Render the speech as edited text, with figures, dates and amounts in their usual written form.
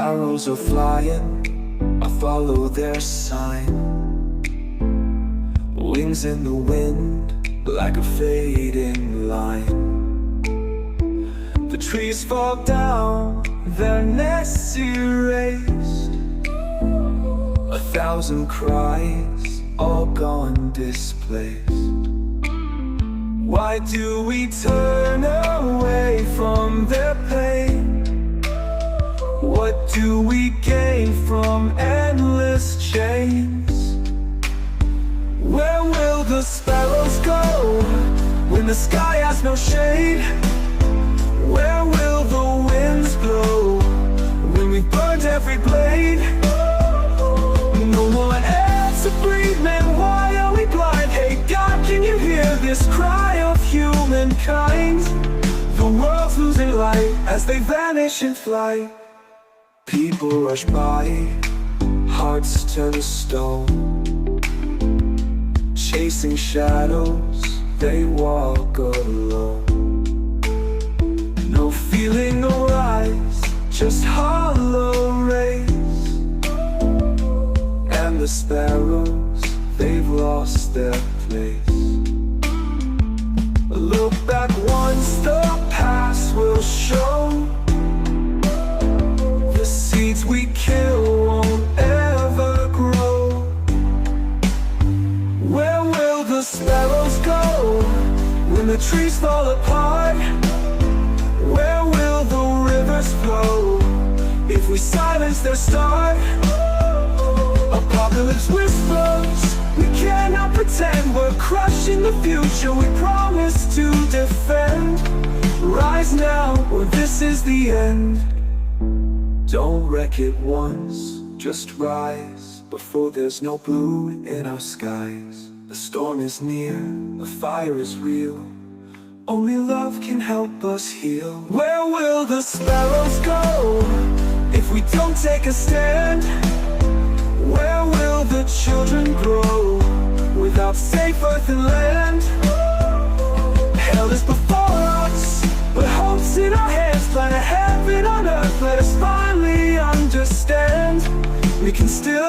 Arrows are flying, I follow their sign. Wings in the wind, like a fading line. The trees fall down, their nests erased. 1,000 cries, all gone displaced. Why do we turn away from their pain? What do we gain from endless chains? Where will the sparrows go when the sky has no shade? Where will the winds blow when we've burned every blade? No more air to breathe, man, why are we blind? Hey God, can you hear this cry of humankind? The world's losing light as they vanish in flight. People rush by, hearts turn to stone. Chasing shadows, they walk alone. No feeling arise, just hollow rays. And the sparrows, they've lost their place. Look back once, the past will show. The seeds we kill won't ever grow. Where will the sparrows go when the trees fall apart? Where will the rivers flow if we silence their start? Apocalypse whispers, we cannot pretend we're crushing the future we promise to defend. Rise now, or this is the end. Don't wreck it once, just rise before there's no blue in our skies. The storm is near, the fire is real. Only love can help us heal. Where will the sparrows go if we don't take a stand? Where will the children grow without safe earth and land? Hell is before us, but hope's in our hands. Plan a heaven on earth, let us finally understand. We can still